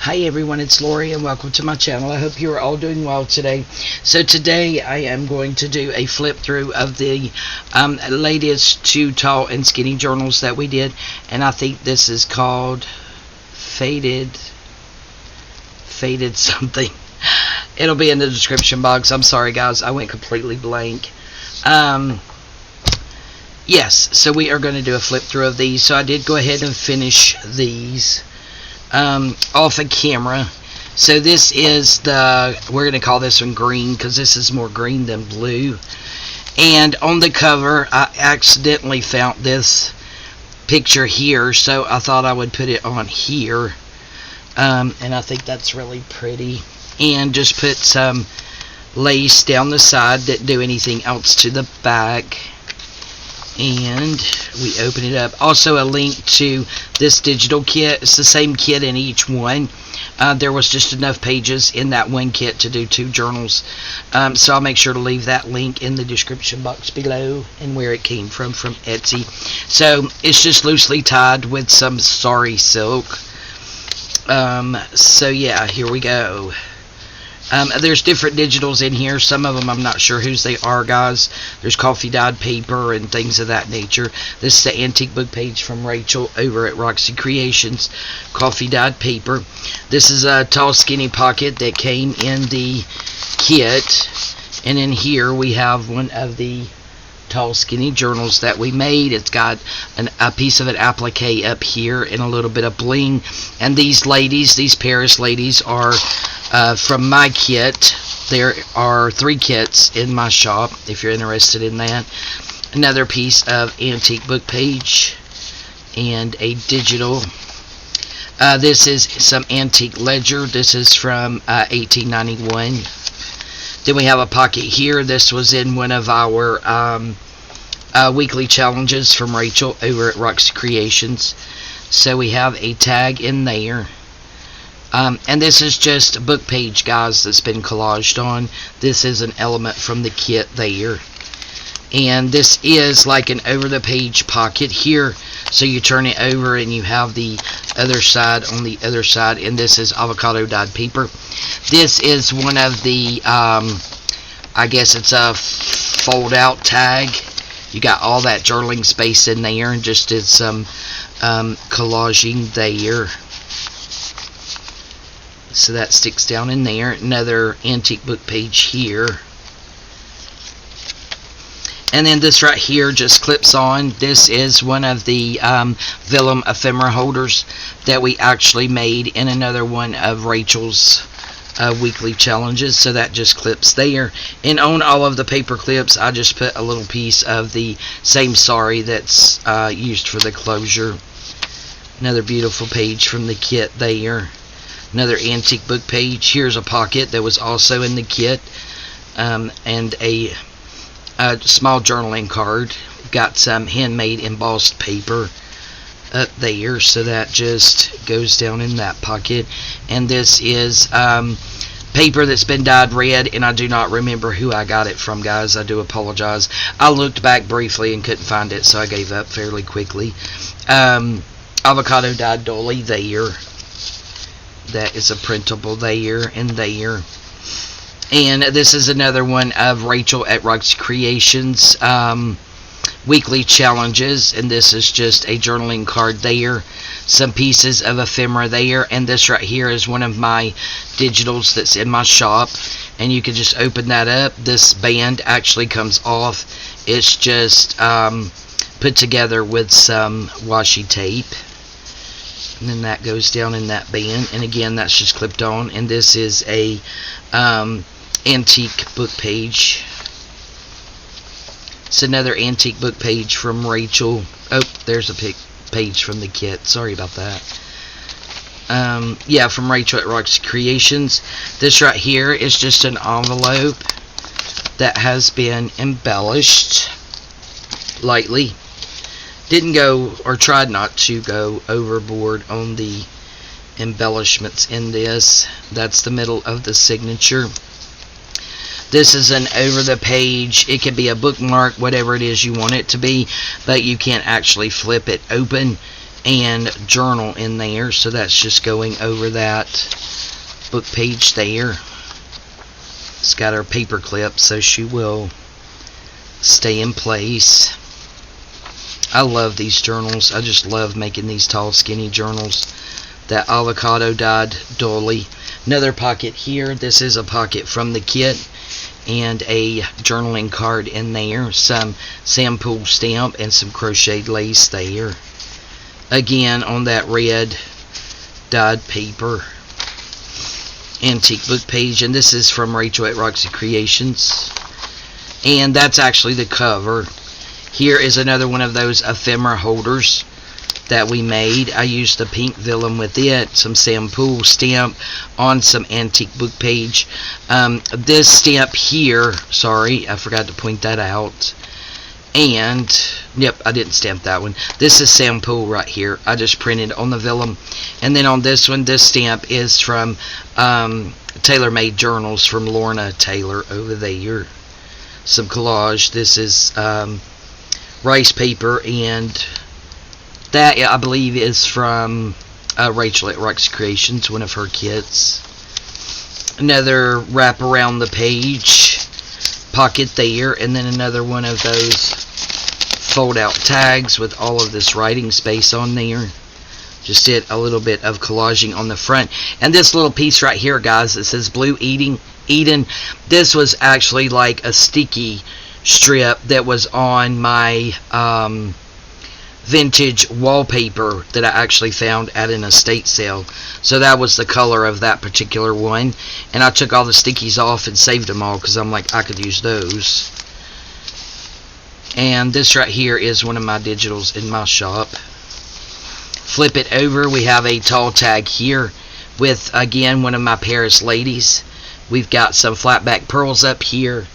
Hi everyone, it's Lori and welcome to my channel. I hope you are all doing well today. So today I am going to do a flip through of the latest 2 tall and skinny journals that we did, and I think this is called Faded something. It'll be in the description box. I'm sorry guys, I went completely blank. Yes, so we are going to do a flip through of these. So I did go ahead and finish these off of camera. So this is we're going to call this one green because this is more green than blue. And on the cover I accidentally found this picture here, so I thought I would put it on here. And I think that's really pretty. And just put some lace down the side, didn't do anything else to the back. And we open it up. Also a link to this digital kit. It's the same kit in each one. There was just enough pages in that one kit to do 2 journals. So I'll make sure to leave that link in the description box below and where it came from Esty. So it's just loosely tied with some sari silk. So yeah, here we go. There's different digitals in here. Some of them I'm not sure whose they are, guys. There's coffee dyed paper and things of that nature. This is the antique book page from Rachel over at Roxy Creations. Coffee dyed paper. This is a tall skinny pocket that came in the kit. And in here we have one of the tall skinny journals that we made. It's got a piece of an applique up here and a little bit of bling. And these ladies, these Paris ladies, are from my kit. There are 3 kits in my shop if you're interested in that. Another piece of antique book page and a digital. This is some antique ledger. This is from 1891. Then we have a pocket here. This was in one of our weekly challenges from Rachel over at Roxy Creations. So we have a tag in there. And this is just a book page, guys, that's been collaged on. This is an element from the kit there. And this is like an over-the-page pocket here. So you turn it over and you have the other side on the other side. And this is avocado dyed paper. This is one of the, I guess it's a fold-out tag. You got all that journaling space in there and just did some collaging there. So that sticks down in there. Another antique book page here. And then this right here just clips on. This is one of the vellum ephemera holders that we actually made in another one of Rachel's weekly challenges. So that just clips there. And on all of the paper clips, I just put a little piece of the same sari that's used for the closure. Another beautiful page from the kit there. Another antique book page. Here's a pocket that was also in the kit. And a small journaling card. Got some handmade embossed paper up there. So that just goes down in that pocket. And this is paper that's been dyed red. And I do not remember who I got it from, guys. I do apologize. I looked back briefly and couldn't find it. So I gave up fairly quickly. Avocado dyed dolly there. That is a printable there and there. And this is another one of Rachel at Roxy Creations weekly challenges. And this is just a journaling card there. Some pieces of ephemera there. And this right here is one of my digitals that's in my shop. And you can just open that up. This band actually comes off. It's just put together with some washi tape. And then that goes down in that band. And again, that's just clipped on. And this is a antique book page. It's another antique book page from Rachel. Oh, there's a page from the kit. Sorry about that. Yeah, from Rachel at Roxy Creations. This right here is just an envelope that has been embellished lightly. Didn't go, or tried not to go overboard on the embellishments in this. That's the middle of the signature. This is an over the page. It could be a bookmark, whatever it is you want it to be, but you can't actually flip it open. and journal in there. So that's just going over that book page there. It's got her paper clip, so she will stay in place. I love these journals. I just love making these tall, skinny journals. That avocado dyed dolly. Another pocket here. This is a pocket from the kit, and a journaling card in there. Some Sampool stamp and some crocheted lace there. Again, on that red dyed paper. Antique book page, and this is from Rachel at Roxy Creations, and that's actually the cover. Here is another one of those ephemera holders that we made. I used the pink vellum with it, some Sampool stamp on some antique book page. This stamp here, sorry, I forgot to point that out. And, yep, I didn't stamp that one. This is Sampool right here. I just printed on the vellum. And then on this one, this stamp is from Tailor-Made Journals from Lorna Taylor over there. Some collage. This is rice paper, and that, I believe, is from Rachel at Roxy Creations, one of her kits. Another wrap around the page pocket there, and then another one of those fold out tags with all of this writing space on there. Just did a little bit of collaging on the front. And this little piece right here, guys, that says Blue Eden, this was actually like a sticky strip that was on my vintage wallpaper that I actually found at an estate sale. So that was the color of that particular one, and I took all the stickies off and saved them all because I'm like, I could use those. And this right here is one of my digitals in my shop. Flip it over, we have a tall tag here with, again, one of my Paris ladies. We've got some flat back pearls up here,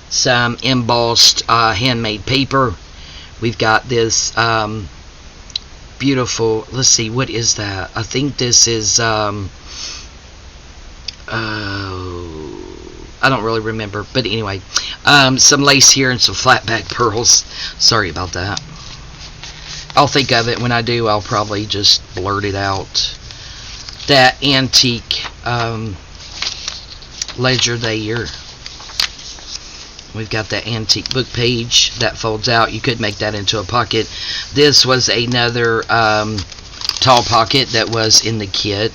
some embossed handmade paper. We've got this beautiful, let's see, what is that? I think this is, I don't really remember, but anyway, some lace here and some flat back pearls. Sorry about that. I'll think of it when I do. I'll probably just blurt it out. That antique ledger there. We've got that antique book page that folds out. You could make that into a pocket. This was another tall pocket that was in the kit.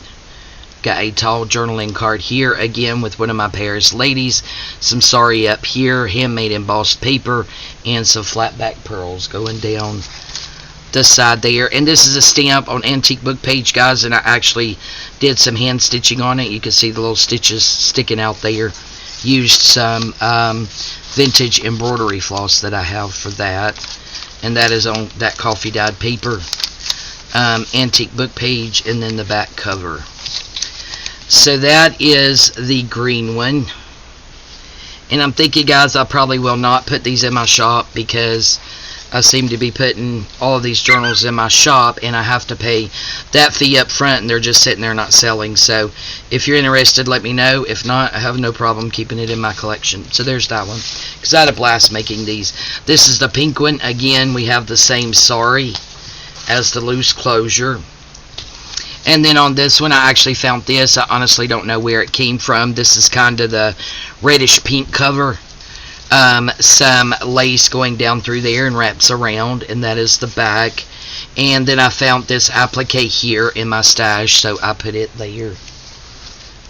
Got a tall journaling card here, again with one of my Paris ladies. Some sari up here, handmade embossed paper, and some flat back pearls going down the side there. And this is a stamp on antique book page, guys, and I actually did some hand stitching on it. You can see the little stitches sticking out there. Used some vintage embroidery floss that I have for that, and that is on that coffee dyed paper. Antique book page, and then the back cover. So that is the green one, and I'm thinking, guys, I probably will not put these in my shop because I seem to be putting all of these journals in my shop, and I have to pay that fee up front, and they're just sitting there not selling. So if you're interested, let me know. If not, I have no problem keeping it in my collection. So there's that one, because I had a blast making these. This is the pink one. Again, we have the same sari as the loose closure. And then on this one, I actually found this. I honestly don't know where it came from. This is kind of the reddish pink cover. Some lace going down through there and wraps around, and that is the back. And then I found this applique here in my stash, so I put it there.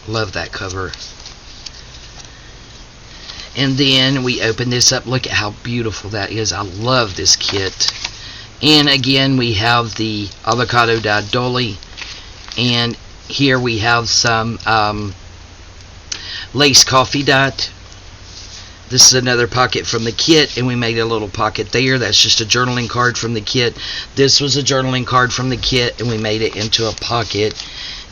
Love that cover. And then we open this up. Look at how beautiful that is. I love this kit. And again, we have the avocado dyed dolly, and here we have some lace coffee dot. This is another pocket from the kit, and we made a little pocket there. That's just a journaling card from the kit. This was a journaling card from the kit, and we made it into a pocket.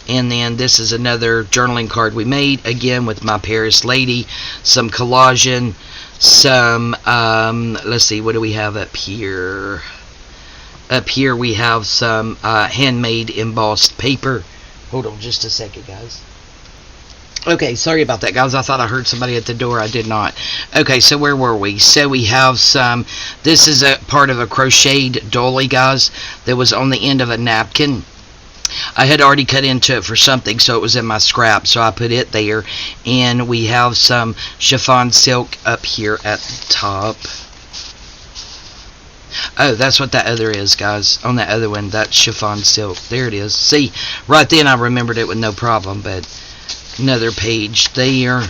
And then this is another journaling card we made, again with my Paris lady. Some collaging, some, let's see, what do we have up here? Up here we have some handmade embossed paper. Hold on just a second, guys. Okay, sorry about that, guys. I thought I heard somebody at the door. I did not. Okay, so where were we? So we have some, this is a part of a crocheted dolly, guys, that was on the end of a napkin. I had already cut into it for something, so it was in my scrap, so I put it there. And we have some chiffon silk up here at the top. Oh, that's what that other is, guys. On that other one, that's chiffon silk. There it is. See, right then I remembered it with no problem, but another page there.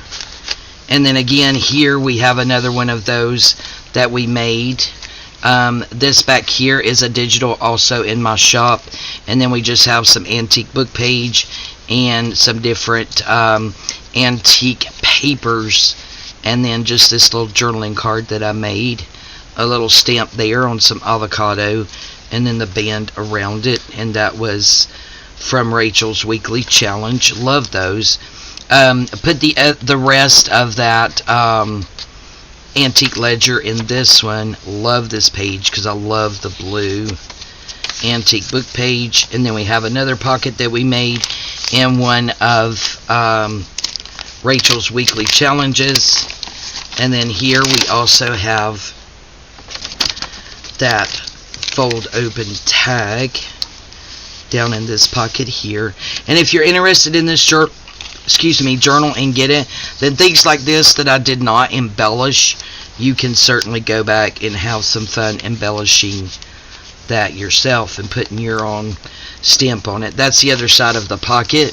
And then again, here we have another one of those that we made. This back here is a digital also in my shop. And then we just have some antique book page and some different antique papers. And then just this little journaling card that I made. A little stamp there on some avocado. And then the band around it. And that was from Rachel's weekly challenge. Love those. Put the rest of that antique ledger in this one. Love this page because I love the blue antique book page. And then we have another pocket that we made in one of Rachel's weekly challenges. And then here we also have that fold open tag down in this pocket here. And if you're interested in this journal and get it, then things like this that I did not embellish, you can certainly go back and have some fun embellishing that yourself and putting your own stamp on it. That's the other side of the pocket.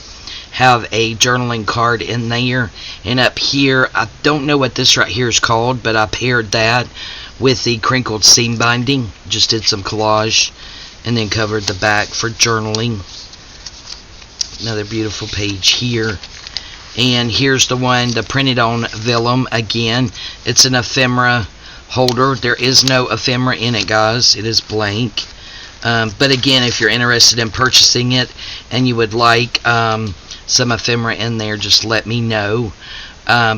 Have a journaling card in there. And up here, I don't know what this right here is called, but I paired that with the crinkled seam binding. Just did some collage and then covered the back for journaling. Another beautiful page here. And here's the one, the printed on vellum again. It's an ephemera holder. There is no ephemera in it, guys. It is blank. But again, if you're interested in purchasing it and you would like some ephemera in there, just let me know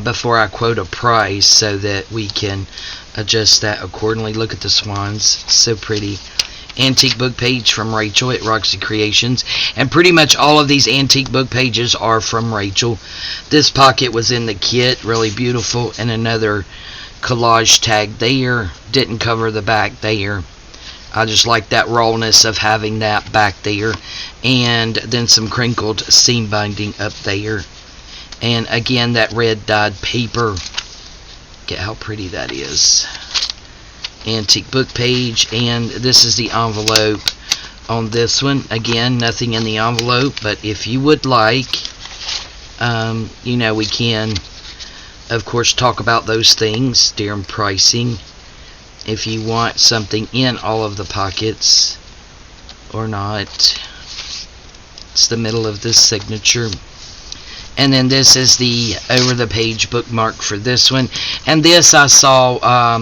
before I quote a price so that we can adjust that accordingly. Look at the swans. So pretty. Antique book page from Rachel at Roxy Creations. And pretty much all of these antique book pages are from Rachel. This pocket was in the kit. Really beautiful. And another collage tag there. Didn't cover the back there. I just like that rawness of having that back there. And then some crinkled seam binding up there. And again, that red dyed paper. Get how pretty that is. Antique book page. And this is the envelope on this one. Again, nothing in the envelope, but if you would like, we can of course talk about those things during pricing if you want something in all of the pockets or not. It's the middle of this signature. And then this is the over the page bookmark for this one. And this I saw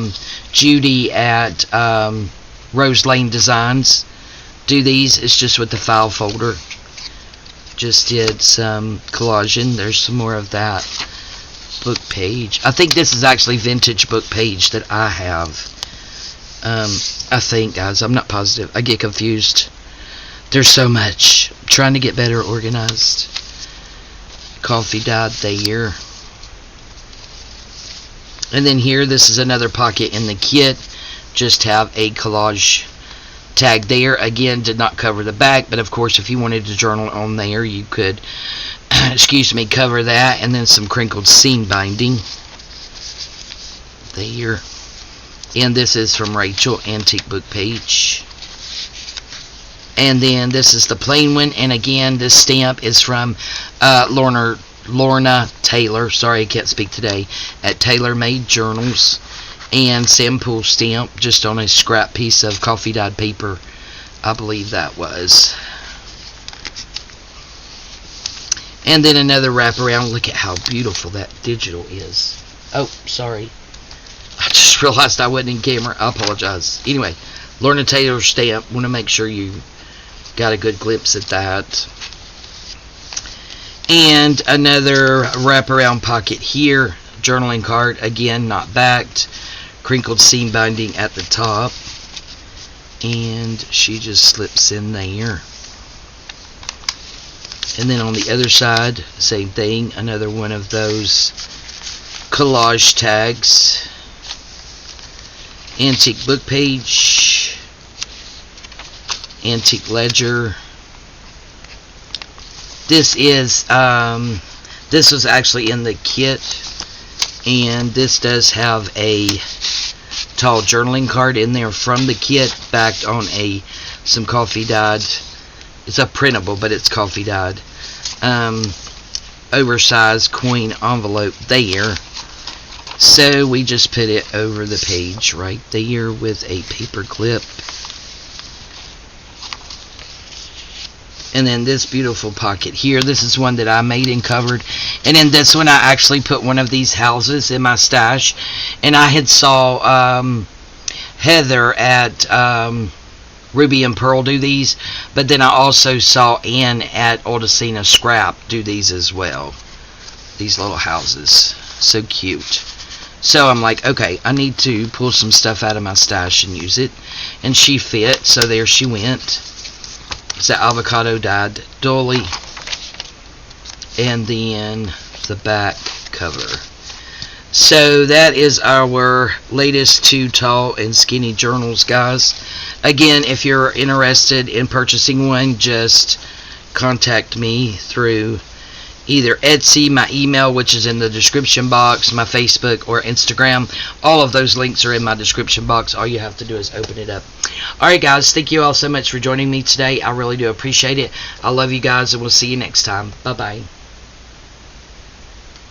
Judy at Rose Lane Designs do these. It's just with the file folder. Just did some collaging. There's some more of that book page. I think this is actually vintage book page that I have. I think, guys. I'm not positive. I get confused. There's so much. I'm trying to get better organized. Coffee dyed there. And then here, this is another pocket in the kit. Just have a collage tag there. Again, did not cover the back, but of course, if you wanted to journal on there, you could, cover that. And then some crinkled seam binding there. And this is from Rachel, antique book page. And then this is the plain one. And again, this stamp is from Lorna Taylor. Sorry, I can't speak today. At Taylor Made Journals. And sample stamp just on a scrap piece of coffee dyed paper. I believe that was. And then another wraparound. Look at how beautiful that digital is. Oh, sorry. I just realized I wasn't in camera. I apologize. Anyway, Lorna Taylor stamp. Want to make sure you got a good glimpse at that. And another wraparound pocket here. Journaling card. Again, not backed. Crinkled seam binding at the top. And she just slips in there. And then on the other side, same thing, another one of those collage tags. Antique book page, antique ledger. This is this was actually in the kit, and this does have a tall journaling card in there from the kit, backed on some coffee dyed. It's a printable, but it's coffee dyed. Oversized coin envelope there. So we just put it over the page right there with a paper clip. And then this beautiful pocket here. This is one that I made and covered. And in this one, I actually put one of these houses in my stash. And I had saw Heather at Ruby and Pearl do these. But then I also saw Ann at Oldacina Scrap do these as well. These little houses. So cute. So I'm like, okay, I need to pull some stuff out of my stash and use it. And she fit, so there she went. It's an avocado dyed dolly. And then the back cover. So that is our latest 2 tall and skinny journals, guys. Again, if you're interested in purchasing one, just contact me through either Etsy, my email, which is in the description box, my Facebook, or Instagram. All of those links are in my description box. All you have to do is open it up. Alright guys, thank you all so much for joining me today. I really do appreciate it. I love you guys, and we'll see you next time. Bye-bye.